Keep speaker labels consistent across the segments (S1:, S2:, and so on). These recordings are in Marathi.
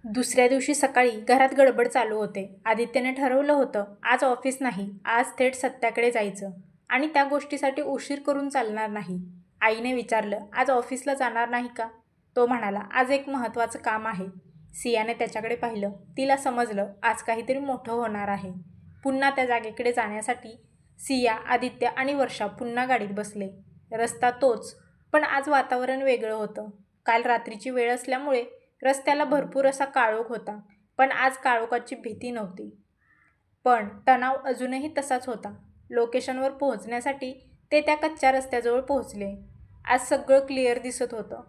S1: दुसऱ्या दिवशी सकाळी घरात गडबड चालू होते. आदित्यने ठरवलं होतं आज ऑफिस नाही, आज थेट सत्याकडे जायचं आणि त्या गोष्टीसाठी उशीर करून चालणार नाही. आईने विचारलं, आज ऑफिसला जाणार नाही का? तो म्हणाला, आज एक महत्त्वाचं काम आहे. सियाने त्याच्याकडे पाहिलं. तिला समजलं आज काहीतरी मोठं होणार आहे. पुन्हा त्या जागेकडे जाण्यासाठी सिया, आदित्य आणि वर्षा पुन्हा गाडीत बसले. रस्ता तोच, पण आज वातावरण वेगळं होतं. काल रात्रीची वेळ असल्यामुळे रस्त्याला भरपूर असा काळोख होता, पण आज काळोखाची भीती नव्हती. पण तणाव अजूनही तसाच होता. लोकेशनवर पोहोचण्यासाठी ते त्या कच्च्या रस्त्याजवळ पोहोचले. आज सगळं क्लिअर दिसत होतं.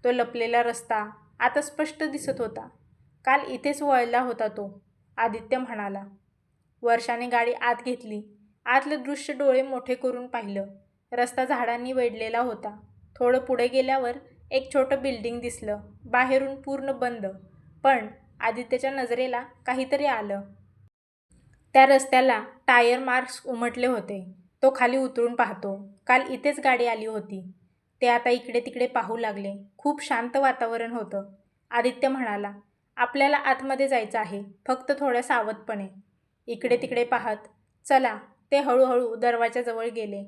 S1: तो लपलेला रस्ता आता स्पष्ट दिसत होता. काल इथेच वळला होता तो, आदित्य म्हणाला. वर्षाने गाडी आत घेतली. आतलं दृश्य डोळे मोठे करून पाहिलं. रस्ता झाडांनी वेढलेला होता. थोडं पुढे गेल्यावर एक छोटं बिल्डिंग दिसलं. बाहेरून पूर्ण बंद, पण आदित्यच्या नजरेला काहीतरी आलं. त्या रस्त्याला टायर मार्क्स उमटले होते. तो खाली उतरून पाहतो. काल इथेच गाडी आली होती. ते आता इकडे तिकडे पाहू लागले. खूप शांत वातावरण होतं. आदित्य म्हणाला, आपल्याला आतमध्ये जायचं आहे, फक्त थोड्या सावधपणे. इकडे तिकडे पाहत, चला. ते हळूहळू दरवाजाजवळ गेले.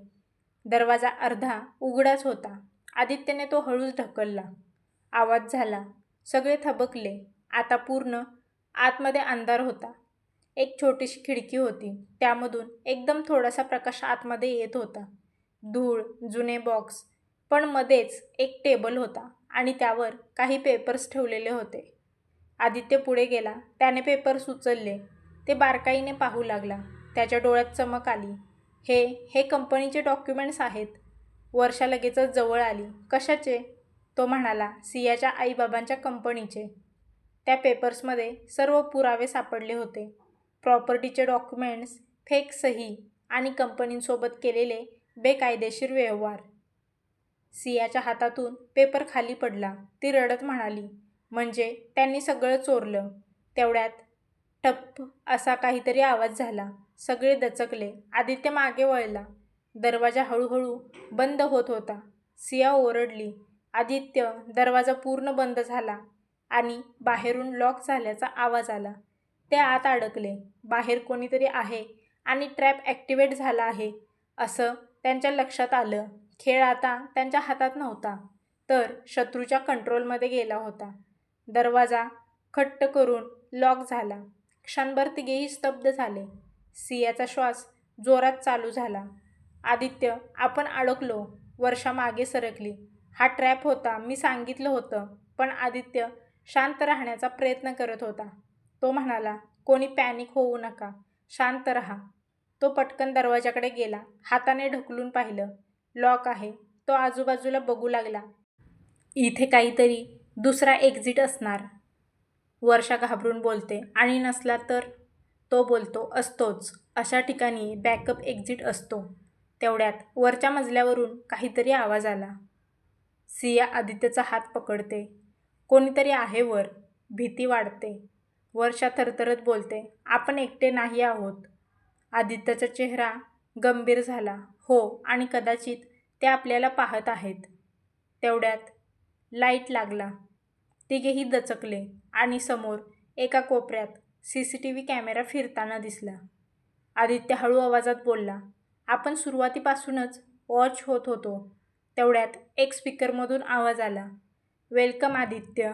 S1: दरवाजा अर्धा उघडाच होता. आदित्यने तो हळूच ढकलला. आवाज झाला. सगळे थबकले. आता पूर्ण आतमध्ये अंधार होता. एक छोटीशी खिडकी होती. त्यामधून एकदम थोडासा प्रकाश आतमध्ये येत होता. धूळ, जुने बॉक्स, पण मध्येच एक टेबल होता आणि त्यावर काही पेपर्स ठेवलेले होते. आदित्य पुढे गेला. त्याने पेपर्स उचलले. ते बारकाईने पाहू लागला. त्याच्या डोळ्यात चमक आली. हे कंपनीचे डॉक्युमेंट्स आहेत. वर्षा लगेचच जवळ आली. कशाचे? तो म्हणाला, सियाच्या आईबाबांच्या कंपनीचे. त्या पेपर्समध्ये सर्व पुरावे सापडले होते. प्रॉपर्टीचे डॉक्युमेंट्स, फेक सही आणि कंपनींसोबत केलेले बेकायदेशीर व्यवहार. सियाच्या हातातून पेपर खाली पडला. ती रडत म्हणाली, म्हणजे त्यांनी सगळं चोरलं. तेवढ्यात टप्प असा काहीतरी आवाज झाला. सगळे दचकले. आदित्य मागे वळला. दरवाजा हळूहळू बंद होत होता. सिया ओरडली. आदित्य, दरवाजा पूर्ण बंद झाला आणि बाहेरून लॉक झाल्याचा आवाज आला. ते आत अडकले. बाहेर कोणीतरी आहे आणि ट्रॅप ॲक्टिवेट झाला आहे असं त्यांच्या लक्षात आलं. खेळ आता त्यांच्या हातात नव्हता, तर शत्रूच्या कंट्रोलमध्ये गेला होता. दरवाजा खट्ट करून लॉक झाला. क्षणभर तिघेही स्तब्ध झाले. सियाचा श्वास जोरात चालू झाला. आदित्य, आपण अडकलो. वर्षा मागे सरकली. हा ट्रॅप होता, मी सांगितलं होतं. पण आदित्य शांत राहण्याचा प्रयत्न करत होता. तो म्हणाला, कोणी पॅनिक होऊ नका, शांत रहा. तो पटकन दरवाजाकडे गेला. हाताने ढकलून पाहिलं. लॉक आहे. तो आजूबाजूला बघू लागला. इथे काहीतरी दुसरा एक्झिट असणार. वर्षा घाबरून बोलते. आणि नसला तर? तो बोलतो, असतोच. अशा ठिकाणी बॅकअप एक्झिट असतो. तेवढ्यात वरच्या मजल्यावरून काहीतरी आवाज आला. सिया आदित्यचा हात पकडते. कोणीतरी आहे वर. भीती वाढते. वर्षा थरथरत बोलते, आपण एकटे नाही आहोत. आदित्यचा चेहरा गंभीर झाला. हो, आणि कदाचित ते आपल्याला पाहत आहेत. तेवढ्यात लाईट लागला. तिघेही दचकले आणि समोर एका कोपऱ्यात CCTV कॅमेरा फिरताना दिसला. आदित्य हळू आवाजात बोलला, आपण सुरुवातीपासूनच वॉच होत होतो. तेवढ्यात एक स्पीकरमधून आवाज आला, वेलकम आदित्य.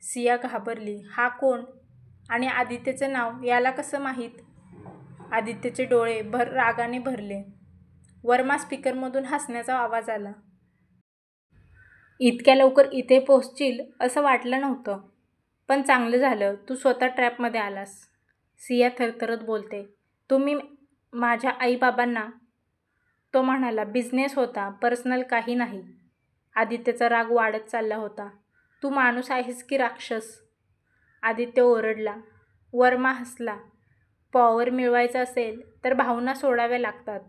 S1: सिया घाबरली. हा कोण? आणि आदित्यचं नाव याला कसं माहीत? आदित्यचे डोळे रागाने भरले. वर्मा स्पीकरमधून हसण्याचा आवाज आला. इतक्या लवकर इथे पोहोचशील असं वाटलं नव्हतं. पण चांगलं झालं तू स्वतः ट्रॅपमध्ये आलास. सिया थरथरत बोलते, तुम्ही माझ्या आईबाबांना. तो म्हणाला, बिझनेस होता, पर्सनल काही नाही. आदित्यचा राग वाढत चालला होता. तू माणूस आहेस की राक्षस? आदित्य ओरडला. वर्मा हसला. पॉवर मिळवायचं असेल तर भावना सोडाव्या लागतात.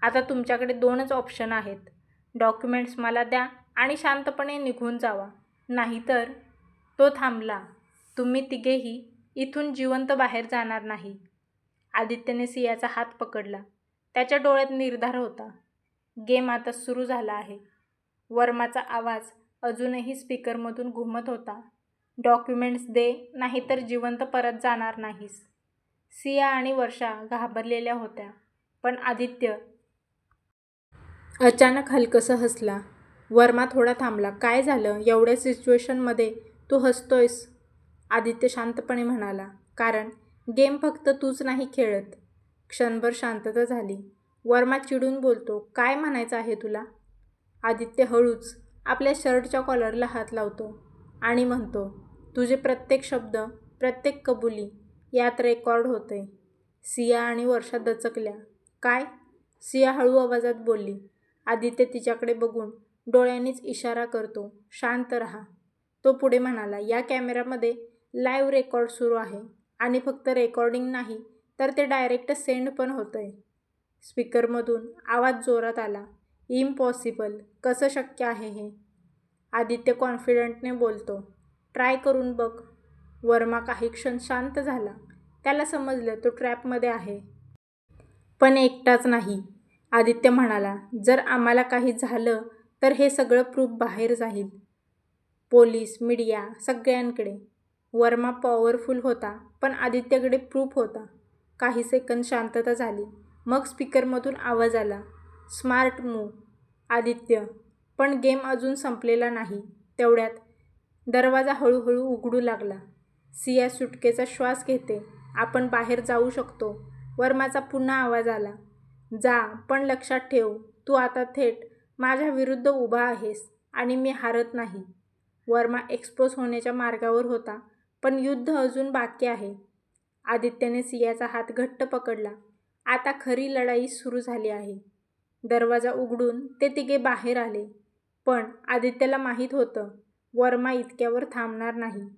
S1: आता तुमच्याकडे 2च ऑप्शन आहेत. डॉक्युमेंट्स मला द्या आणि शांतपणे निघून जावा. नाहीतर. तो थांबला. तुम्ही तिघेही इथून जिवंत बाहेर जाणार नाही. आदित्यने सियाचा हात पकडला. त्याच्या डोळ्यात निर्धार होता. गेम आता सुरू झाला आहे. वर्माचा आवाज अजूनही स्पीकरमधून घुमत होता. डॉक्युमेंट्स दे, नाहीतर जिवंत परत जाणार नाहीस. सिया आणि वर्षा घाबरलेल्या होत्या, पण आदित्य अचानक हलकंसं हसला. वर्मा थोडा थांबला. काय झालं? एवढ्या सिच्युएशनमध्ये तू हसतोयस? आदित्य शांतपणे म्हणाला, कारण गेम फक्त तूच नाही खेळत. क्षणभर शांतता झाली. वर्मा चिडून बोलतो, काय म्हणायचं आहे तुला? आदित्य हळूच आपल्या शर्टच्या कॉलरला हात लावतो आणि म्हणतो, तुझे प्रत्येक शब्द, प्रत्येक कबुली यात रेकॉर्ड होते. सिया आणि वर्षा दचकल्या. काय? सिया हळू आवाजात बोलली. आदित्य तिच्याकडे बघून डोळ्यांनीच इशारा करतो, शांत रहा. तो पुढे म्हणाला, या कॅमेऱ्यामध्ये लाईव्ह रेकॉर्ड सुरू आहे आणि फक्त रेकॉर्डिंग नाही तर ते डायरेक्ट सेंड पण होतंय. स्पीकरमधून आवाज जोरात आला, इम्पॉसिबल, कसं शक्य आहे हे? आदित्य कॉन्फिडंटने बोलतो, ट्राय करून बघ. वर्मा काही क्षण शांत झाला. त्याला समजलं तो ट्रॅपमध्ये आहे. पण एकटाच नाही. आदित्य म्हणाला, जर आम्हाला काही झालं तर हे सगळं प्रूफ बाहेर जाईल. पोलीस, मीडिया, सगळ्यांकडे. वर्मा पॉवरफुल होता, पण आदित्यकडे प्रूफ होता. काही सेकंद शांतता झाली. मग स्पीकरमधून आवाज आला, स्मार्ट मूव्ह आदित्य. पण गेम अजून संपलेला नाही. तेवढ्यात दरवाजा हळूहळू उघडू लागला. सिया सुटकेचा श्वास घेते. आपण बाहेर जाऊ शकतो. वर्माचा पुन्हा आवाज आला, जा, पण लक्षात ठेव, तू आता थेट माझ्या विरुद्ध उभा आहेस आणि मी हारत नाही. वर्मा एक्सपोज होण्याच्या मार्गावर होता, पण युद्ध अजून बाकी आहे. आदित्यने सियाचा हात घट्ट पकडला. आता खरी लढाई सुरू झाली आहे. दरवाजा उघडून ते तिघे बाहेर आले. पण आदित्यला माहीत होतं, वर्मा इतक्यावर थांबणार नाही.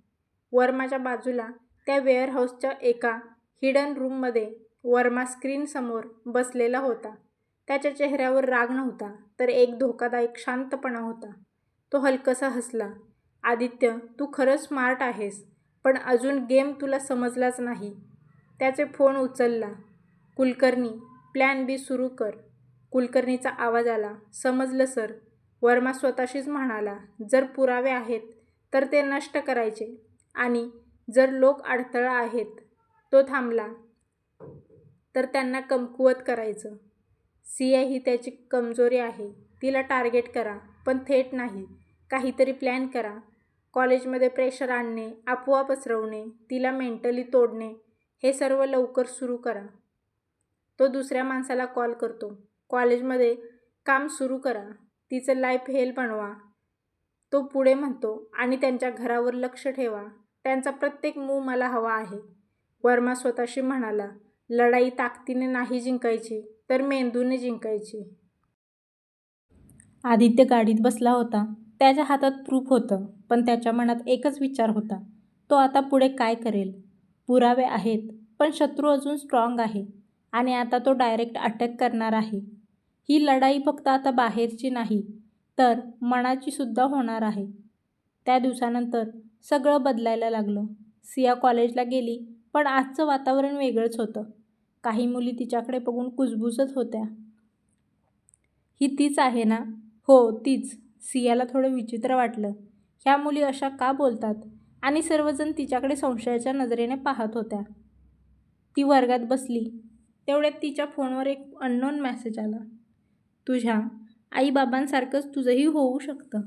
S1: वर्माच्या बाजूला त्या वेअरहाऊसच्या एका हिडन रूममध्ये वर्मा स्क्रीनसमोर बसलेला होता. त्याच्या चेहऱ्यावर राग नव्हता, तर एक धोकादायक शांतपणा होता. तो हलकसा हसला, आदित्य, तू खरंच स्मार्ट आहेस, पण अजून गेम तुला समजलाच नाही. त्याचे फोन उचलला. कुलकर्णी, प्लॅन बी सुरू कर. कुलकर्णीचा आवाज आला, समजलं सर. वर्मा स्वतःशीच म्हणाला, जर पुरावे आहेत तर ते नष्ट करायचे आणि जर लोक अडथळा आहेत, तो थांबला तर त्यांना कमकुवत करायचं. सिया ही त्याची कमजोरी आहे. तिला टार्गेट करा, पण थेट नाही. काहीतरी प्लॅन करा. कॉलेजमध्ये प्रेशर आणणे, अफवा पसरवणे, तिला मेंटली तोडणे, हे सर्व लवकर सुरू करा. तो दुसऱ्या माणसाला कॉल करतो. कॉलेजमध्ये काम सुरू करा. तिचं लाईफ हेल बनवा. तो पुढे म्हणतो, आणि त्यांच्या घरावर लक्ष ठेवा. त्यांचा प्रत्येक मूव मला हवा आहे. वर्मा स्वतःशी म्हणाला, लढाई ताकदीने नाही जिंकायची, तर मेंदूने जिंकायची. आदित्य गाडीत बसला होता. त्याच्या हातात प्रूफ होतं, पण त्याच्या मनात एकच विचार होता, तो आता पुढे काय करेल? पुरावे आहेत, पण शत्रू अजून स्ट्रॉंग आहे आणि आता तो डायरेक्ट अटॅक करणार आहे. ही लढाई फक्त आता बाहेरची नाही, तर मनाची सुद्धा होणार आहे. त्या दिवसानंतर सगळं बदलायला लागलं. सिया कॉलेजला गेली, पण आजचं वातावरण वेगळंच होतं. काही मुली तिच्याकडे बघून कुजबुजत होत्या. ही तीच आहे ना? हो, तीच. सियाला थोडं विचित्र वाटलं. ह्या मुली अशा का बोलतात? आणि सर्वजण तिच्याकडे संशयाच्या नजरेने पाहत होत्या. ती वर्गात बसली. तेवढ्यात तिच्या फोनवर एक अननोन मेसेज आला, तुझ्या आईबाबांसारखंच तुझंही होऊ शकतं.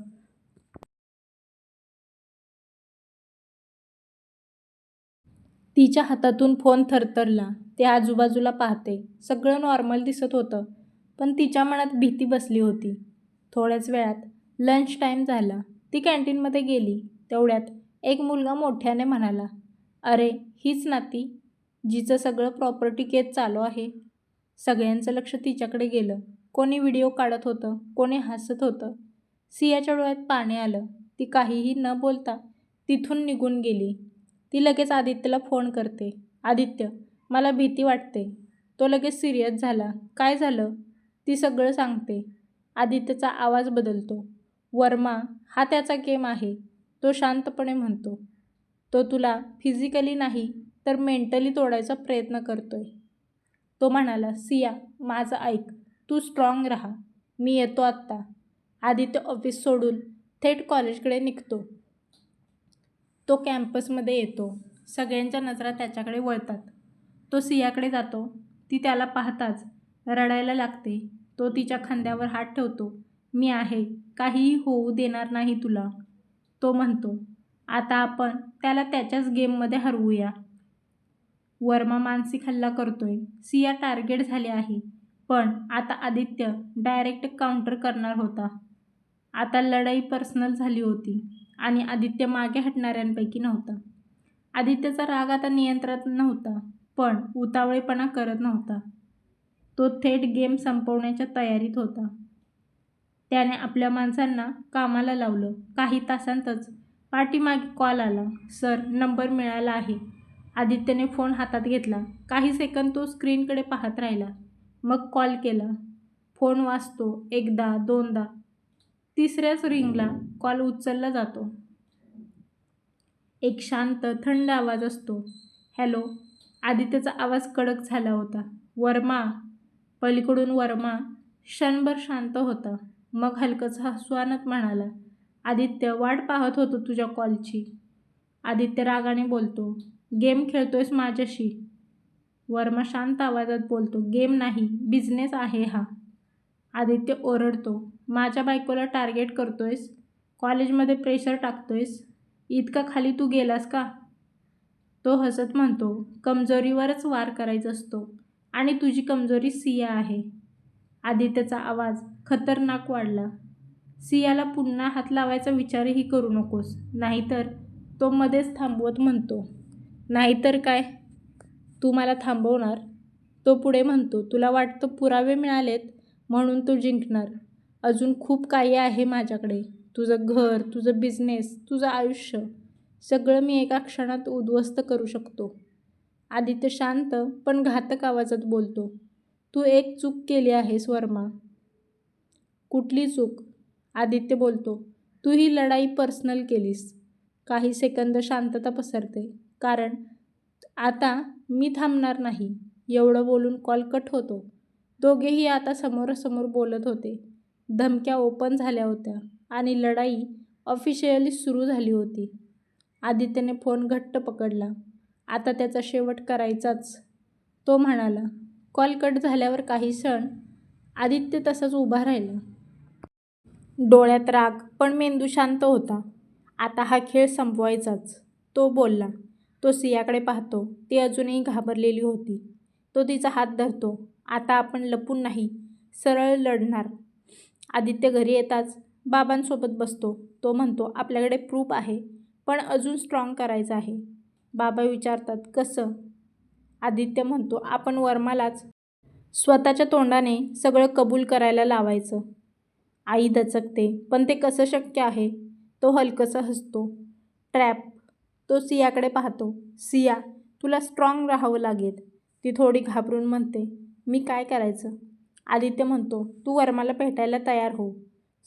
S1: तिच्या हातातून फोन थरथरला. ती आजूबाजूला पाहते. सगळं नॉर्मल दिसत होतं, पण तिच्या मनात भीती बसली होती. थोड्याच वेळात लंच टाईम झाला. ती कॅन्टीनमध्ये गेली. तेवढ्यात एक मुलगा मोठ्याने म्हणाला, अरे, हीच ना ती, जिचं सगळं प्रॉपर्टी केस चालू आहे. सगळ्यांचं लक्ष तिच्याकडे गेलं. कोणी व्हिडिओ काढत होतं, कोणी हसत होतं. सियाच्या डोळ्यात पाणी आलं. ती काहीही न बोलता तिथून निघून गेली. ती लगेच आदित्यला फोन करते, आदित्य, मला भीती वाटते. तो लगेच सिरियस झाला. काय झालं? ती सगळं सांगते. आदित्यचा आवाज बदलतो. वर्मा हा त्याचा गेम आहे. तो शांतपणे म्हणतो, तो तुला फिजिकली नाही तर मेंटली तोडायचा प्रयत्न करतोय. तो म्हणाला, सिया, माझं ऐक, तू स्ट्रॉंग राहा. मी येतो आत्ता. आदित्य ऑफिस सोडून थेट कॉलेजकडे निघतो. तो कॅम्पसमध्ये येतो. सगळ्यांच्या नजरा त्याच्याकडे वळतात. तो सियाकडे जातो. ती त्याला पाहताच रडायला लागते. तो तिच्या खांद्यावर हात ठेवतो. मी आहे, काहीही होऊ देणार नाही तुला, तो म्हणतो. आता आपण त्याला त्याच्याच गेममध्ये हरवूया. वर्मा मानसिक हल्ला करतोय. सिया टार्गेट झाली आहे. पण आता आदित्य डायरेक्ट काउंटर करणार होता. आता लढाई पर्सनल झाली होती आणि आदित्य मागे हटणाऱ्यांपैकी नव्हता. आदित्यचा राग आता नियंत्रणात नव्हता, पण उतावळेपणा करत नव्हता. तो थेट गेम संपवण्याच्या तयारीत होता. त्याने आपल्या माणसांना कामाला लावलं. काही तासांतच पाठीमागे कॉल आला. सर, नंबर मिळाला आहे. आदित्यने फोन हातात घेतला. काही सेकंद तो स्क्रीनकडे पाहत राहिला. मग कॉल केला. फोन वाजतो. एकदा, दोनदा. तिसऱ्याच रिंगला कॉल उचलला जातो. एक शांत, थंड आवाज असतो. हॅलो. आदित्यचा आवाज कडक झाला होता. वर्मा. पलीकडून वर्मा क्षणभर शांत होता. मग हलकंसं हसू आणत म्हणाला, आदित्य, वाट पाहत होतो तुझ्या कॉलची. आदित्य रागाने बोलतो, गेम खेळतोयस माझ्याशी? वर्मा शांत आवाजात बोलतो, गेम नाही, बिझनेस आहे हा. आदित्य ओरडतो, माझ्या बायकोला टार्गेट करतोयस? कॉलेजमध्ये प्रेशर टाकतोयस? इतका खाली तू गेलास का? तो हसत म्हणतो, कमजोरीवरच वार करायचा असतो आणि तुझी कमजोरी सिया आहे. आदित्यचा आवाज खतरनाक वाढला. सियाला पुन्हा हात लावायचा विचारही करू नकोस, नाहीतर. तो मध्येच थांबवत म्हणतो, नाहीतर काय? तू मला थांबवणार? तो पुढे म्हणतो, तुला वाटतं पुरावे मिळालेत म्हणून तू जिंकणार? अजून खूप काही आहे माझ्याकडे. तुझं घर, तुझं बिझनेस, तुझं आयुष्य, सगळं मी एका क्षणात उद्ध्वस्त करू शकतो. आदित्य शांत पण घातक आवाजात बोलतो, तू एक चूक केली आहेस वर्मा. कुठली चूक? आदित्य बोलतो, तू ही लढाई पर्सनल केलीस. काही सेकंद शांतता पसरते, कारण आता मी थांबणार नाही. एवढं बोलून कॉल कट होतो. दोघेही आता समोरासमोर बोलत होते. धमक्या ओपन झाल्या होत्या आणि लढाई ऑफिशियली सुरू झाली होती. आदित्यने फोन घट्ट पकडला. आता त्याचा शेवट करायचाच, तो म्हणाला. कॉल कट झाल्यावर काही क्षण आदित्य तसाच उभा राहिला. डोळ्यात राग, पण मेंदू शांत होता. आता हा खेळ संपवायचाच, तो बोलला. तो सियाकडे पाहतो. ती अजूनही घाबरलेली होती. तो तिचा हात धरतो. आता आपण लपून नाही, सरळ लढणार. आदित्य घरी येताच बाबांसोबत बसतो. तो म्हणतो, आपल्याकडे प्रूफ आहे, पण अजून स्ट्रॉंग करायचं आहे. बाबा विचारतात, कसं? आदित्य म्हणतो, आपण वर्मालाच स्वतःच्या तोंडाने सगळं कबूल करायला लावायचं. आई दचकते, पण ते कसं शक्य आहे? तो हलकंसं हसतो. ट्रॅप. तो सियाकडे पाहतो. सिया, तुला स्ट्रॉंग राहावं लागेल. ती थोडी घाबरून म्हणते, मी काय करायचं? आदित्य म्हणतो, तू वर्माला भेटायला तयार हो.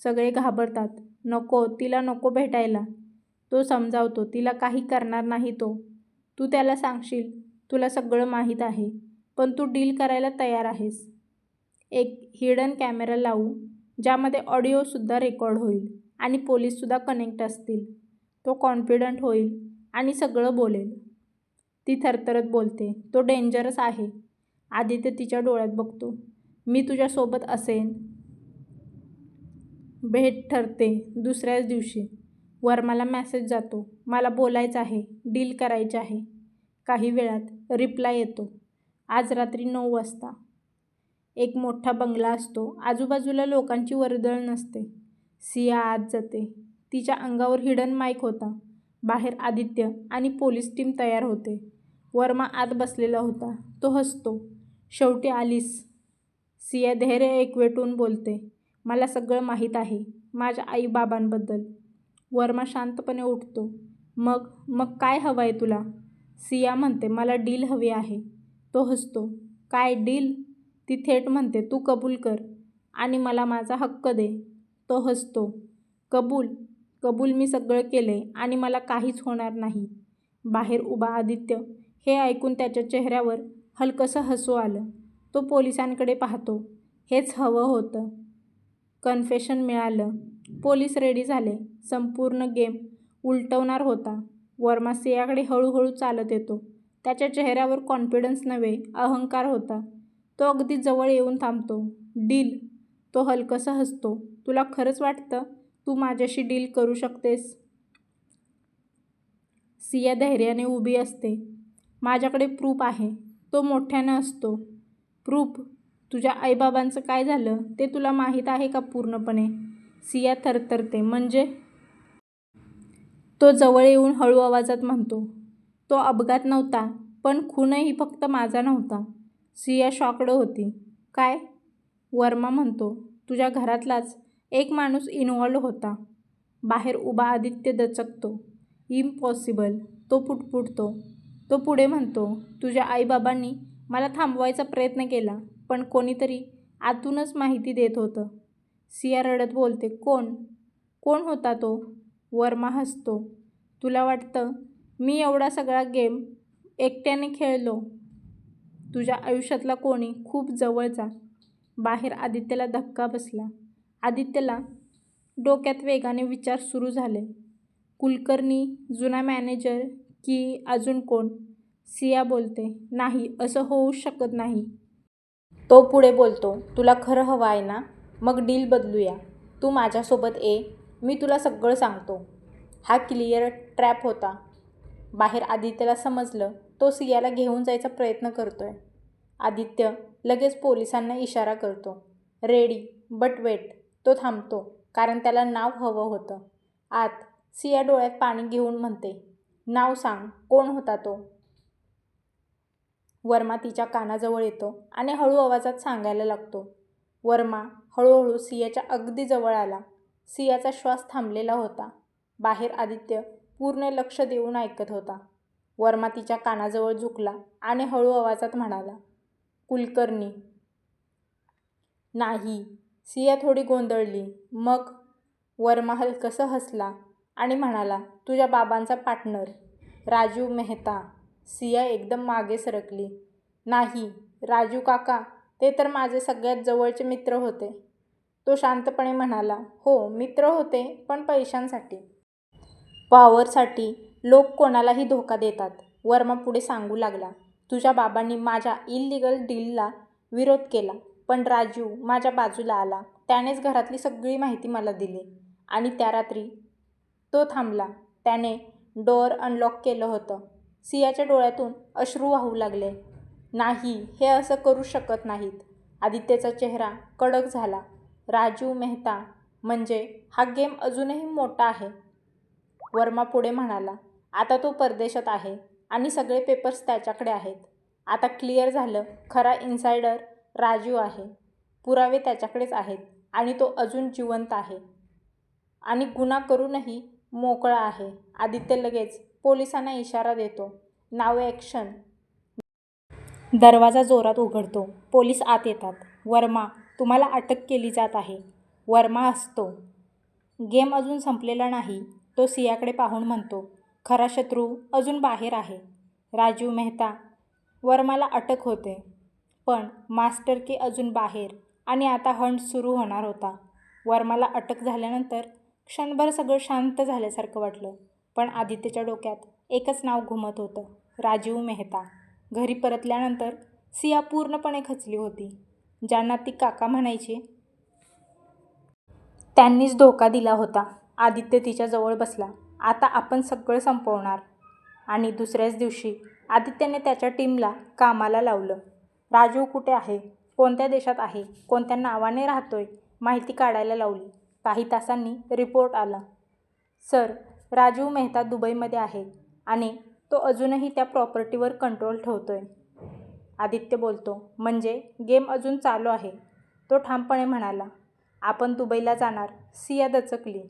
S1: सगळे घाबरतात. नको, तिला नको भेटायला. तो समजावतो, तिला काही करणार नाही तो. तू त्याला सांगशील, तुला सगळं माहीत आहे, पण तू डील करायला तयार आहेस. एक हिडन कॅमेरा लावू, ज्यामध्ये ऑडिओसुद्धा रेकॉर्ड होईल आणि पोलीससुद्धा कनेक्ट असतील. तो कॉन्फिडंट होईल आणि सगळं बोलेल. ती थरथरत बोलते, तो डेंजरस आहे. आदित्य तिच्या डोळ्यात बघतो. मी तुझ्यासोबत असेन. भेट ठरते दुसऱ्याच दिवशी. वर्माला मेसेज जातो, मला बोलायचं आहे, डील करायचे आहे. काही वेळात रिप्लाय येतो, आज रात्री 9 वाजता. एक मोठा बंगला असतो. आजूबाजूला लोकांची वर्दळ नसते. सिया आत जाते. तिच्या अंगावर हिडन माईक होता. बाहेर आदित्य आणि पोलीस टीम तयार होते. वर्मा आत बसलेला होता. तो हसतो, शेवटी आलीस. सिया धैर्य एकवटून बोलते, मला सगळं माहीत आहे, माझ्या आई-बाबांबद्दल. वर्मा शांतपणे उठतो. मग काय हवं आहे तुला? सिया म्हणते, मला डील हवी आहे. तो हसतो, काय डील? ती थेट म्हणते, तू कबूल कर आणि मला माझा हक्क दे. तो हसतो, कबूल? कबूल मी सगळं केलंय आणि मला काहीच होणार नाही. बाहेर उभा आदित्य हे ऐकून त्याच्या चेहऱ्यावर हलकंसं हसू आलं. तो पोलिसांकडे पाहतो. हेच हवं होतं. कन्फेशन मिळालं. पोलीस रेडी झाले. संपूर्ण गेम उलटवणार होता. वर्मा सियाकडे हळूहळू चालत येतो. त्याच्या चेहऱ्यावर कॉन्फिडन्स नव्हे, अहंकार होता. तो अगदी जवळ येऊन थांबतो. डील? तो हलकसा हसतो. तुला खरंच वाटतं तू माझ्याशी डील करू शकतेस? सिया धैर्याने उभी असते. माझ्याकडे प्रूफ आहे. तो मोठ्यानं असतो. प्रूफ? तुझ्या आईबाबांचं काय झालं ते तुला माहीत आहे का पूर्णपणे? सिया थरथरते. म्हणजे? तो जवळ येऊन हळू आवाजात म्हणतो. तो अपघात नव्हता, पण खूनही फक्त माझा नव्हता. सिया शॉक्ड होती. काय? वर्मा म्हणतो. तुझ्या घरातलाच एक माणूस इन्व्हॉल्व्ड होता. बाहेर उभा आदित्य दचकतो. इम्पॉसिबल, तो पुटपुटतो. तो पुढे म्हणतो. तुझ्या आईबाबांनी मला थांबवायचा प्रयत्न केला, पण कोणीतरी आतूनच माहिती देत होतं. सिया रडत बोलते. कोण? कोण होता तो? वर्मा हसतो. तुला वाटतं मी एवढा सगळा गेम एकट्याने खेळलो? तुझ्या आयुष्यातला कोणी खूप जवळचा. बाहेर आदित्यला धक्का बसला. आदित्यला डोक्यात वेगाने विचार सुरू झाले. कुलकर्णी, जुना मॅनेजर की अजून कोण? सिया बोलते. नाही, असं होऊच शकत नाही. तो पुढे बोलतो. तुला खरं हवं आहे ना? मग डील बदलूया. तू माझ्यासोबत ये. मी तुला सगळं सांगतो. हा क्लिअर ट्रॅप होता. बाहेर आदित्यला समजलं तो सियाला घेऊन जायचा प्रयत्न करतोय. आदित्य लगेच पोलिसांना इशारा करतो. Ready, but wait. तो थांबतो, कारण त्याला नाव हवं होतं. आत. सिया डोळ्यात पाणी घेऊन म्हणते. नाव सांग. कोण होता तो? वर्मा तिच्या कानाजवळ येतो आणि हळू आवाजात सांगायला लागतो. वर्मा हळूहळू सियाच्या अगदी जवळ आला. सियाचा श्वास थांबलेला होता. बाहेर आदित्य पूर्ण लक्ष देऊन ऐकत होता. वर्मा तिच्या कानाजवळ झुकला आणि हळू आवाजात म्हणाला. कुलकर्णी. नाही. सिया थोडी गोंधळली. मग? वर्मा हलकसं हसला आणि म्हणाला. तुझ्या बाबांचा पार्टनर, राजीव मेहता. सिया एकदम मागे सरकली. नाही, राजू काका, ते तर माझे सगळ्यात जवळचे मित्र होते. तो शांतपणे म्हणाला. हो, मित्र होते, पण पैशांसाठी. पॉवरसाठी लोक कोणालाही धोका देतात. वर्मा पुढे सांगू लागला. तुझ्या बाबांनी माझ्या इल्लीगल डीलला विरोध केला, पण राजू माझ्या बाजूला आला. त्यानेच घरातली सगळी माहिती मला दिली. आणि त्या रात्री तो थांबला. त्याने डोअर अनलॉक केलं होतं. सियाच्या डोळ्यातून अश्रू वाहू लागले. नाही, हे असं करू शकत नाहीत. आदित्यचा चेहरा कडक झाला. राजीव मेहता म्हणजे हा गेम अजूनही मोठा आहे. वर्मा पुढे म्हणाला. आता तो परदेशात आहे आणि सगळे पेपर्स त्याच्याकडे आहेत. आता क्लिअर झालं, खरा इन्सायडर राजू आहे. पुरावे त्याच्याकडेच आहेत आणि तो अजून जिवंत आहे आणि गुन्हा करूनही मोकळा आहे. आदित्य लगेच पोलिसांना इशारा देतो. नाव ॲक्शन. दरवाजा जोरात उघडतो. पोलीस आत येतात. वर्मा, तुम्हाला अटक केली जात आहे. वर्मा हसतो. गेम अजून संपलेला नाही. तो सियाकडे पाहून म्हणतो. खरा शत्रू अजून बाहेर आहे. राजीव मेहता. वर्माला अटक होते. पण मास्टर की अजून बाहेर आणि आता हंट सुरू होणार होता. वर्माला अटक झाल्यानंतर क्षणभर सगळं शांत झाल्यासारखं वाटलं. पण आदित्यच्या डोक्यात एकच नाव घुमत होतं. राजीव मेहता. घरी परतल्यानंतर सिया पूर्णपणे खचली होती. ज्यांना ती काका म्हणायची त्यांनीच धोका दिला होता. आदित्य तिच्या जवळ बसला. आता आपण सगळं संपवणार. आणि दुसऱ्याच दिवशी आदित्यने त्याच्या टीमला कामाला लावलं. राजू कुठे आहे, कोणत्या देशात आहे, कोणत्या नावाने राहतोय, माहिती काढायला लावली. काही तासांनी रिपोर्ट आला. सर, राजीव मेहता दुबईमध्ये आहे आणि तो अजूनही त्या प्रॉपर्टीवर कंट्रोल ठेवतोय. आदित्य बोलतो. म्हणजे गेम अजून चालू आहे? तो ठामपणे म्हणाला. आपण दुबईला जाणार. सिया दचकली.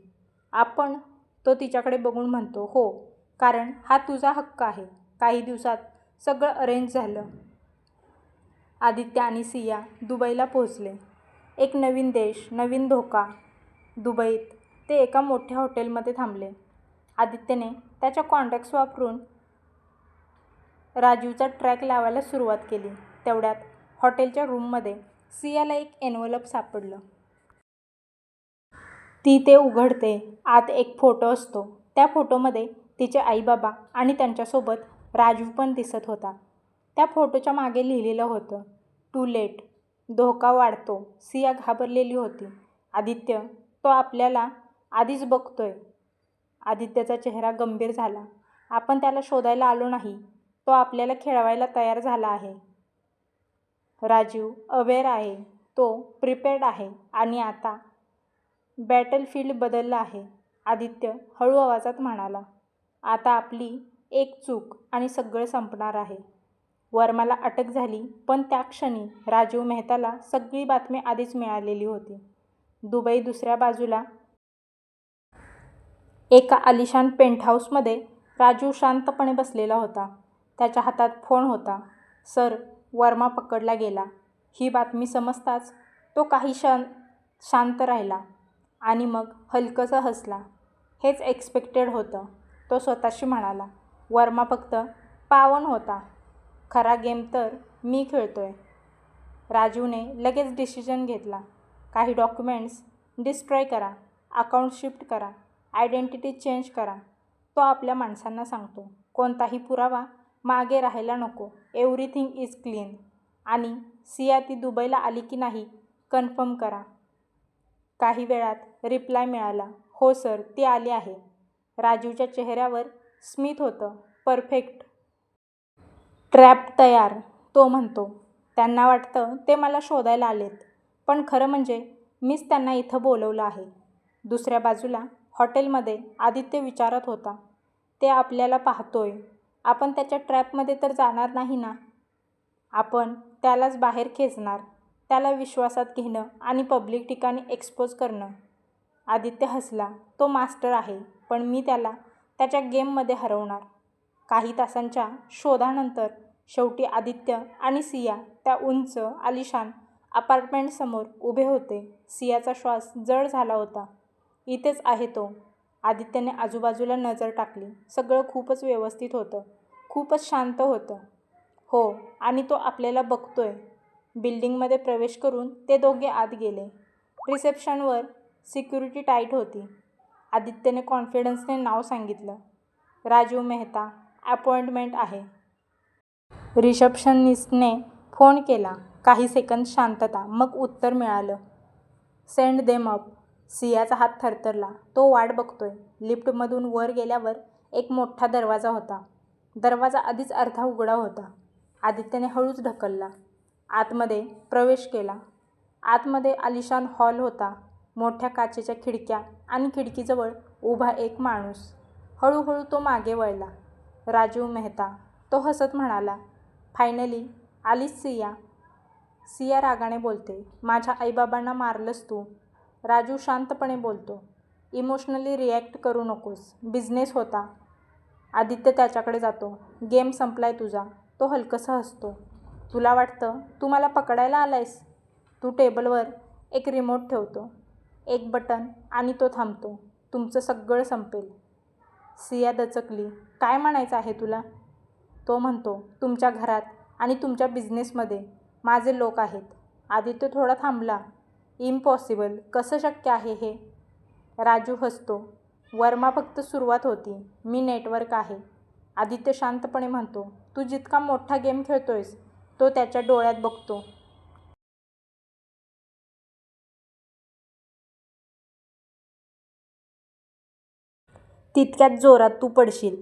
S1: आपण? तो तिच्याकडे बघून म्हणतो. हो, कारण हा तुझा हक्क आहे. काही दिवसात सगळं अरेंज झालं. आदित्य आणि सिया दुबईला पोहोचले. एक नवीन देश, नवीन धोका. दुबईत ते एका मोठ्या हॉटेलमध्ये थांबले. आदित्यने त्याच्या कॉन्टॅक्ट्स वापरून राजूचा ट्रॅक लावायला सुरुवात केली. तेवढ्यात हॉटेलच्या रूममध्ये सियाला एक एन्व्हलप सापडलं. ती ते उघडते. आत एक फोटो असतो. त्या फोटोमध्ये तिचे आईबाबा आणि त्यांच्यासोबत राजू पण दिसत होता. त्या फोटोच्या मागे लिहिलेलं होतं, टू लेट. धोका वाढतो. सिया घाबरलेली होती. आदित्य, तो आपल्याला आधीच बघतोय. आदित्यचा चेहरा गंभीर झाला. आपण त्याला शोधायला आलो नाही. तो आपल्याला खेळवायला तयार झाला आहे. राजीव अवेअर आहे. तो प्रिपेअर्ड आहे आणि आता बॅटलफील्ड बदललं आहे. आदित्य हळू आवाजात म्हणाला. आता आपली एक चूक आणि सगळं संपणार आहे. वर्माला अटक झाली, पण त्या क्षणी राजीव मेहताला सगळी बातमी आधीच मिळालेली होती. दुबई दुसऱ्या बाजूला एका आलिशान पेंटहाऊसमध्ये राजीव शांतपणे बसलेला होता. त्याच्या हातात फोन होता. सर, वर्मा पकडला गेला. ही बातमी समजताच तो काही क्षण शांत राहिला आणि मग हलकंसं हसला. हेच एक्सपेक्टेड होतं, तो स्वतःशी म्हणाला. वर्मा फक्त पावन होता. खरा गेम तर मी खेळतोय. राजीवने लगेच डिसिजन घेतला. काही डॉक्युमेंट्स डिस्ट्रॉय करा, अकाउंट शिफ्ट करा, आयडेंटिटी चेंज करा. तो आपल्या माणसांना सांगतो, कोणताही पुरावा मागे राहायला नको. Everything is clean. आणि सिया ती दुबईला आली की नाही कन्फर्म करा. काही वेळात रिप्लाय मिळाला. हो सर, ती आली आहे. राजीवच्या चेहऱ्यावर स्मित होतं. परफेक्ट. ट्रॅप तयार. तो म्हणतो. त्यांना वाटतं ते मला शोधायला आलेत, पण खरं म्हणजे मीच त्यांना इथं बोलवलं आहे. दुसऱ्या बाजूला हॉटेलमध्ये आदित्य विचारत होता. ते आपल्याला पाहतोय. आपण त्याच्या ट्रॅपमध्ये तर जाणार नाही ना? आपण त्यालाच बाहेर खेचणार. त्याला विश्वासात घेणं आणि पब्लिक ठिकाणी एक्सपोज करणं. आदित्य हसला. तो मास्टर आहे, पण मी त्याला त्याच्या गेममध्ये हरवणार. काही तासांच्या शोधानंतर शेवटी आदित्य आणि सिया त्या उंच आलिशान अपार्टमेंटसमोर उभे होते. सियाचा श्वास जड झाला होता. इथेच आहे तो. आदित्यने आजूबाजूला नजर टाकली. सगळं खूपच व्यवस्थित होतं. खूपच शांत होतं. हो, आणि तो आपल्याला बघतोय. बिल्डिंगमध्ये प्रवेश करून ते दोघे आत गेले. रिसेप्शनवर सिक्युरिटी टाईट होती. आदित्यने कॉन्फिडन्सने नाव सांगितलं. राजीव मेहता, अपॉइंटमेंट आहे. रिसेप्शनिस्टने फोन केला. काही सेकंद शांतता, मग उत्तर मिळालं. Send them up. सियाचा हात थरथरला. तो वाट बघतोय. लिफ्टमधून वर गेल्यावर एक मोठा दरवाजा होता. दरवाजा आधीच अर्धा उघडा होता. आदित्यने हळूच ढकलला. आतमध्ये प्रवेश केला. आतमध्ये आलिशान हॉल होता. मोठ्या काचेच्या खिडक्या आणि खिडकीजवळ उभा एक माणूस. हळूहळू तो मागे वळला. राजीव मेहता. तो हसत म्हणाला. फायनली आलीस सिया. सिया रागाने बोलते. माझ्या आईबाबांना मारलंस तू. राजू शांतपणे बोलतो. इमोशनली रिॲक्ट करू नकोस. बिझनेस होता. आदित्य त्याच्याकडे जातो. गेम संपलाय तुझा. तो हलकंसं हसतो. तुला वाटतं तू मला पकडायला आलायस? तू टेबलवर एक रिमोट ठेवतो. एक बटन आणि तो थांबतो. तुमचं सगळं संपेल. सिया दचकली. काय म्हणायचं आहे तुला? तो म्हणतो, तुमच्या घरात आणि तुमच्या बिझनेसमध्ये माझे लोक आहेत. आदित्य थोडा थांबला. इम्पॉसिबल. कसं शक्य आहे हे? राजू हसतो. वर्मा फक्त सुरुवात होती. मी नेटवर्क आहे. आदित्य शांतपणे म्हणतो. तू जितका मोठा गेम खेळतोयस, तो त्याच्या डोळ्यात बघतो. तितक्याच जोरात तू पडशील.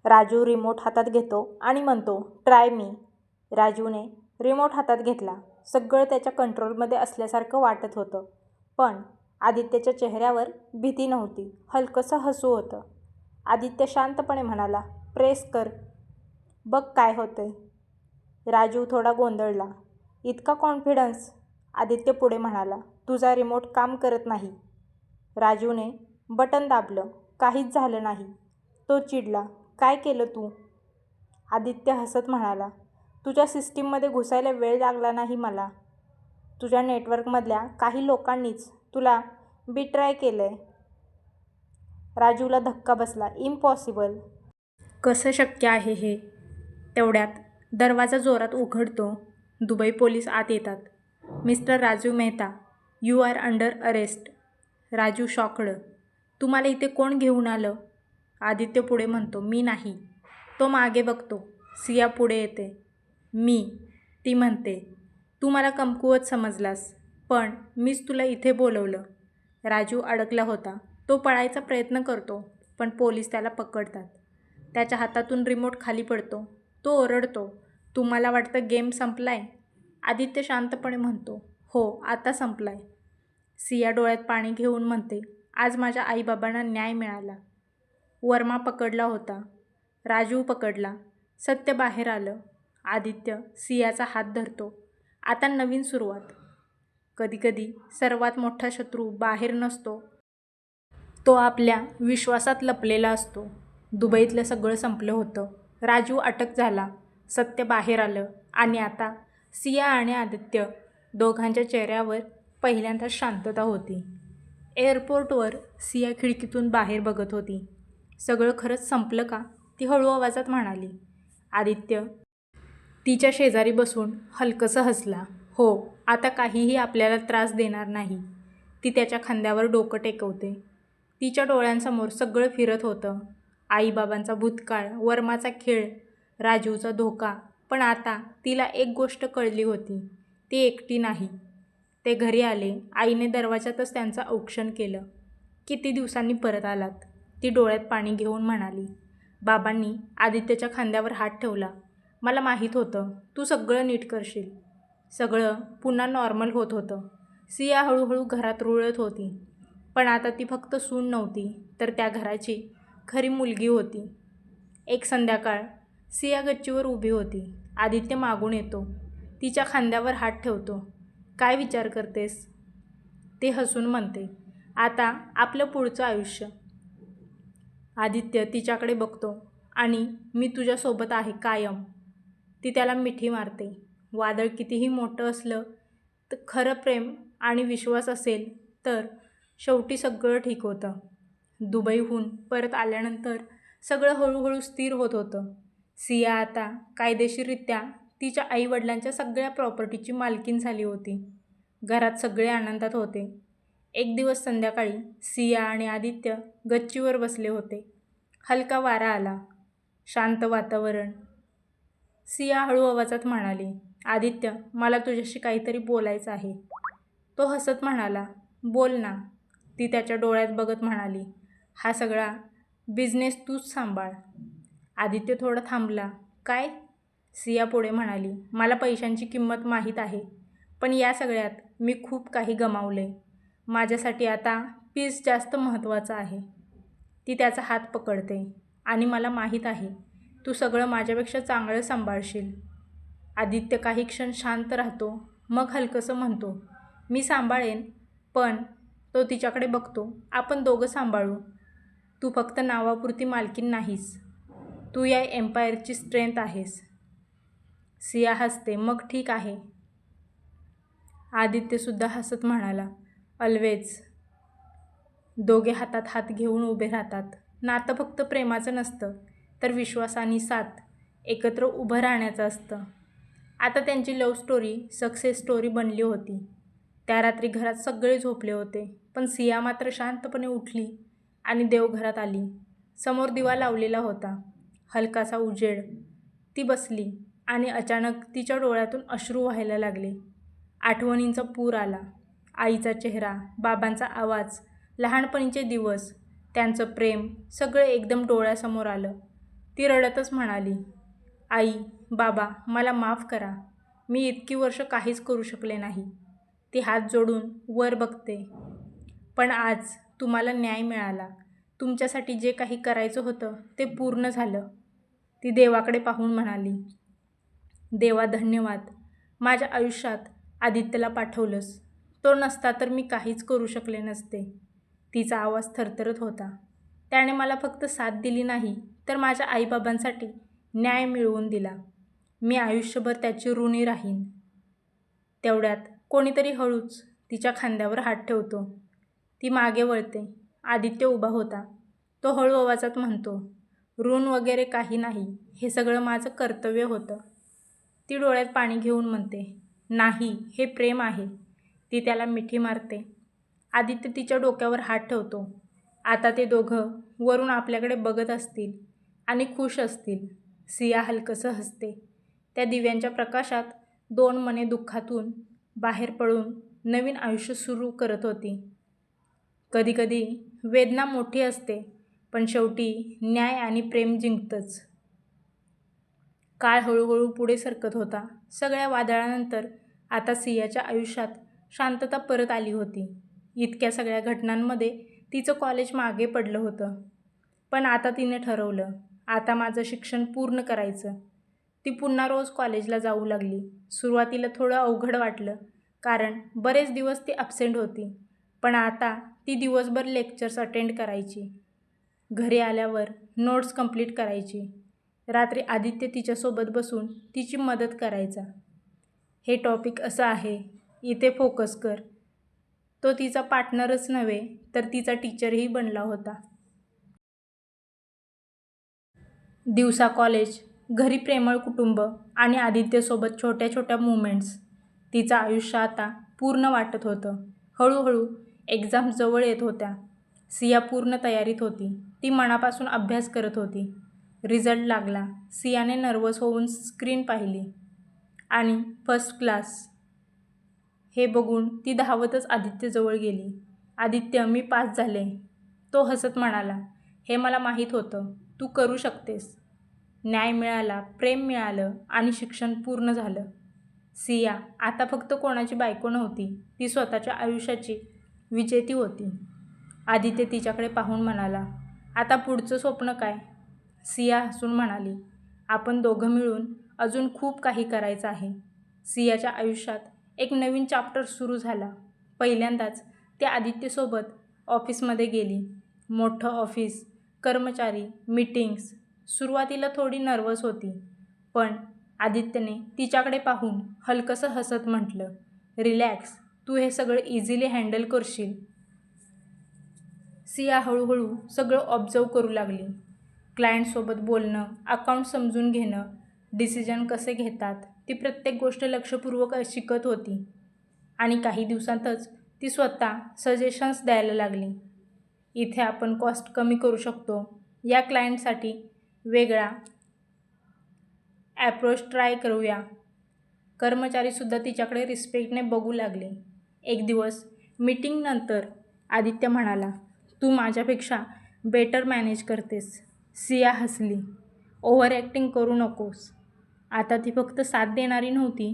S1: राजू रिमोट हातात घेतो आणि म्हणतो, ट्राय मी. राजूने रिमोट हातात घेतला. सगळं त्याच्या कंट्रोलमध्ये असल्यासारखं वाटत होतं. पण आदित्यच्या चेहऱ्यावर भीती नव्हती. हलकंसं हसू होतं. आदित्य शांतपणे म्हणाला, प्रेस कर. बघ काय होतंय. राजू थोडा गोंधळला. इतका कॉन्फिडन्स? आदित्य पुढे म्हणाला, तुझा रिमोट काम करत नाही. राजूने बटन दाबलं. काहीच झालं नाही. तो चिडला. काय केलं तू? आदित्य हसत म्हणाला, तुझ्या सिस्टीममध्ये घुसायला वेळ लागला नाही मला. तुझ्या नेटवर्कमधल्या काही लोकांनीच तुला बिट्राय केलंय. राजूला धक्का बसला. इम्पॉसिबल. कसं शक्य आहे हे? तेवढ्यात दरवाजा जोरात उघडतो. दुबई पोलीस आत येतात. Mister Rajeev Mehta, you are under arrest. Raju shocked. तुम्हाला इथे कोण घेऊन आलं? आदित्य पुढे म्हणतो, मी नाही. तो मागे बघतो. सिया पुढे येते. मी. ती म्हणते, तू मला कमकुवत समजलास, पण मीच तुला इथे बोलवलं. राजू अडकला होता. तो पळायचा प्रयत्न करतो, पण पोलीस त्याला पकडतात. त्याच्या हातातून रिमोट खाली पडतो. तो ओरडतो, तुम्हाला वाटतं गेम संपलाय? आदित्य शांतपणे म्हणतो, हो, आता संपलाय. सिया डोळ्यात पाणी घेऊन म्हणते, आज माझ्या आईबाबांना न्याय मिळाला. वर्मा पकडला होता. राजू पकडला. सत्य बाहेर आलं. आदित्य सियाचा हात धरतो. आता नवीन सुरुवात. कधीकधी सर्वात मोठा शत्रू बाहेर नसतो, तो आपल्या विश्वासात लपलेला असतो. दुबईतलं सगळं संपलं होतं. राजू अटक झाला. सत्य बाहेर आलं आणि आता सिया आणि आदित्य दोघांच्या चेहऱ्यावर पहिल्यांदाच शांतता होती. एअरपोर्टवर सिया खिडकीतून बाहेर बघत होती. सगळं खरंच संपलं का? ती हळू आवाजात म्हणाली. आदित्य तिच्या शेजारी बसून हलकंसं हसला. हो, आता काहीही आपल्याला त्रास देणार नाही. ती त्याच्या खांद्यावर डोकं टेकवते. तिच्या डोळ्यांसमोर सगळं फिरत होतं. आईबाबांचा भूतकाळ, वर्माचा खेळ, राजूचा धोका. पण आता तिला एक गोष्ट कळली होती, ती एकटी नाही. ते घरी आले. आईने दरवाजातच त्यांचं औक्षण केलं. किती दिवसांनी परत आलात? ती डोळ्यात पाणी घेऊन म्हणाली. बाबांनी आदित्यच्या खांद्यावर हात ठेवला. मला माहीत होतं, तू सगळं नीट करशील. सगळं पुन्हा नॉर्मल होत होतं. सिया हळूहळू घरात रुळत होती. पण आता ती फक्त सून नव्हती, तर त्या घराची खरी मुलगी होती. एक संध्याकाळ सिया गच्चीवर उभी होती. आदित्य मागून येतो. तिच्या खांद्यावर हात ठेवतो. काय विचार करतेस? ती हसून म्हणते, आता आपलं पुढचं आयुष्य. आदित्य तिच्याकडे बघतो. आणि मी तुझ्यासोबत आहे कायम. ती त्याला मिठी मारते. वादळ कितीही मोठं असलं तर खरं प्रेम आणि विश्वास असेल तर शेवटी सगळं ठीक होतं. दुबईहून परत आल्यानंतर सगळं हळूहळू स्थिर होत होतं. सिया आता कायदेशीररित्या तिच्या आईवडिलांच्या सगळ्या प्रॉपर्टीची मालकीण झाली होती. घरात सगळे आनंदात होते. एक दिवस संध्याकाळी सिया आणि आदित्य गच्चीवर बसले होते. हलका वारा आला. शांत वातावरण. सिया हळू आवाजात म्हणाली, आदित्य, मला तुझ्याशी काहीतरी बोलायचं आहे. तो हसत म्हणाला, बोल ना. ती त्याच्या डोळ्यात बघत म्हणाली, हा सगळा बिझनेस तूच सांभाळ. आदित्य थोडा थांबला. काय? सिया पुढे म्हणाली, मला पैशांची किंमत माहीत आहे, पण या सगळ्यात मी खूप काही गमावलंय. माझ्यासाठी आता पीस जास्त महत्त्वाचं आहे. ती त्याचा हात पकडते. आणि मला माहीत आहे, तू सगळं माझ्यापेक्षा चांगलं सांभाळशील. आदित्य काही क्षण शांत राहतो. मग हलकंसं म्हणतो, मी सांभाळेन, पण तो तिच्याकडे बघतो. आपण दोघं सांभाळू. तू फक्त नावापुरती मालकीण नाहीस. तू या एम्पायरची स्ट्रेंथ आहेस. सिया हसते. मग ठीक आहे. आदित्यसुद्धा हसत म्हणाला, ऑलवेज. दोघे हातात हात घेऊन उभे राहतात. नातं फक्त प्रेमाचं नसतं, तर विश्वासाने साथ, एकत्र उभं राहण्याचं असतं. आता त्यांची लव्ह स्टोरी सक्सेस स्टोरी बनली होती. त्या रात्री घरात सगळे झोपले होते, पण सिया मात्र शांतपणे उठली आणि देवघरात आली. समोर दिवा लावलेला होता. हलकासा उजेड. ती बसली आणि अचानक तिच्या डोळ्यातून अश्रू व्हायला लागले. आठवणींचा पूर आला. आईचा चेहरा, बाबांचा आवाज, लहानपणीचे दिवस, त्यांचं प्रेम, सगळं एकदम डोळ्यासमोर आलं. ती रडतच म्हणाली, आई, बाबा, मला माफ करा. मी इतकी वर्ष काहीच करू शकले नाही. ती हात जोडून वर बघते. पण आज तुम्हाला न्याय मिळाला. तुमच्यासाठी जे काही करायचं होतं ते पूर्ण झालं. ती देवाकडे पाहून म्हणाली, देवा धन्यवाद. माझ्या आयुष्यात आदित्यला पाठवलंस. तो नसता तर मी काहीच करू शकले नसते. तिचा आवाज थरथरत होता. त्याने मला फक्त साथ दिली नाही, तर माझ्या आईबाबांसाठी न्याय मिळवून दिला. मी आयुष्यभर त्याची ऋणी राहीन. तेवढ्यात कोणीतरी हळूच तिच्या खांद्यावर हात ठेवतो. ती मागे वळते. आदित्य उभा होता. तो हळू आवाजात म्हणतो, ऋण वगैरे काही नाही. हे सगळं माझं कर्तव्य होतं. ती डोळ्यात पाणी घेऊन म्हणते, नाही, हे प्रेम आहे. ती त्याला मिठी मारते. आदित्य तिच्या डोक्यावर हात ठेवतो. आता ते दोघं वरून आपल्याकडे बघत असतील आणि खुश असतील. सिया हलकंसं हसते. त्या दिव्यांच्या प्रकाशात 2 मने दुःखातून बाहेर पडून नवीन आयुष्य सुरू करत होती. कधीकधी वेदना मोठी असते, पण शेवटी न्याय आणि प्रेम जिंकतंच. काळ हळूहळू पुढे सरकत होता. सगळ्या वादळानंतर आता सियाच्या आयुष्यात शांतता परत आली होती. इतक्या सगळ्या घटनांमध्ये तिचं कॉलेज मागे पडलं होतं. पण आता तिने ठरवलं, आता माझं शिक्षण पूर्ण करायचं. ती पुन्हा रोज कॉलेजला जाऊ लागली. सुरुवातीला थोडं अवघड वाटलं, कारण बरेच दिवस ती ॲब्सेंट होती. पण आता ती दिवसभर लेक्चर्स अटेंड करायची. घरी आल्यावर नोट्स कंप्लीट करायची. रात्री आदित्य तिच्यासोबत बसून तिची मदत करायचा. हे टॉपिक असं आहे, इथे फोकस कर. तो तिचा पार्टनरच नव्हे तर तिचा टीचरही बनला होता. दिवसा कॉलेज, घरी प्रेमळ कुटुंब आणि आदित्यसोबत छोट्या छोट्या मुवमेंट्स. तिचं आयुष्य आता पूर्ण वाटत होतं. हळूहळू एक्झाम जवळ येत होत्या. सिया पूर्ण तयारीत होती. ती मनापासून अभ्यास करत होती. रिझल्ट लागला. सियाने नर्वस होऊन स्क्रीन पाहिली आणि फर्स्ट क्लास हे बघून ती धावतच आदित्यजवळ गेली. आदित्य, मी पास झाले. तो हसत म्हणाला, हे मला माहीत होतं. तू करू शकतेस. न्याय मिळाला, प्रेम मिळालं आणि शिक्षण पूर्ण झालं. सिया आता फक्त कोणाची बायको नव्हती, ती स्वतःच्या आयुष्याची विजेती होती. आदित्य तिच्याकडे पाहून म्हणाला, आता पुढचं स्वप्न काय? सिया हसून म्हणाली, आपण दोघं मिळून अजून खूप काही करायचं आहे. सियाच्या आयुष्यात एक नवीन चॅप्टर सुरू झाला. पहिल्यांदाच ती आदित्यसोबत ऑफिसमध्ये गेली. मोठं ऑफिस, कर्मचारी, मीटिंग्स. सुरुवातीला थोडी नर्वस होती, पण आदित्यने तिच्याकडे पाहून हलकंसं हसत म्हटलं, रिलॅक्स, तू हे सगळं इझिली हँडल करशील. सिया हळूहळू सगळं ऑब्झर्व करू लागली. क्लायंटसोबत बोलणं, अकाउंट समजून घेणं, डिसिजन कसे घेतात, ती प्रत्येक गोष्ट लक्षपूर्वक शिकत होती. आणि काही दिवसांतच ती स्वतः सजेशन्स द्यायला लागली. इथे आपण कॉस्ट कमी करू शकतो, या क्लायंटसाठी वेगळा ॲप्रोच ट्राय करूया. कर्मचारीसुद्धा तिच्याकडे रिस्पेक्टने बघू लागले. एक दिवस मीटिंगनंतर आदित्य म्हणाला, तू माझ्यापेक्षा बेटर मॅनेज करतेस. सिया हसली, ओव्हर ॲक्टिंग करू नकोस. आता ती फक्त साथ देणारी नव्हती,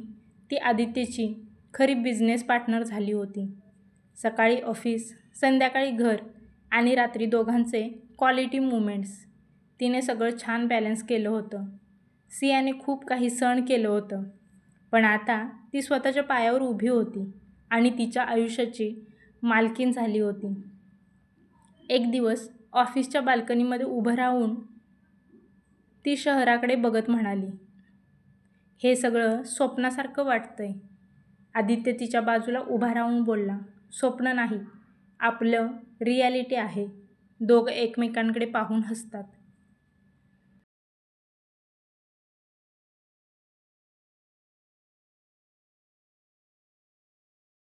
S1: ती आदित्यची खरी बिझनेस पार्टनर झाली होती. सकाळी ऑफिस, संध्याकाळी घर आणि रात्री दोघांचे क्वालिटी मुवमेंट्स. तिने सगळं छान बॅलन्स केलं होतं. सियाने खूप काही सहन केलं होतं, पण आता ती स्वतःच्या पायावर उभी होती आणि तिच्या आयुष्याची मालकीण झाली होती. एक दिवस ऑफिसच्या बाल्कनीमध्ये उभं राहून ती शहराकडे बघत म्हणाली, हे सगळं स्वप्नासारखं वाटतंय. आदित्य तिच्या बाजूला उभा राहून बोलला, स्वप्न नाही, आपलं रिॲलिटी आहे. दोघं एकमेकांकडे पाहून हसतात.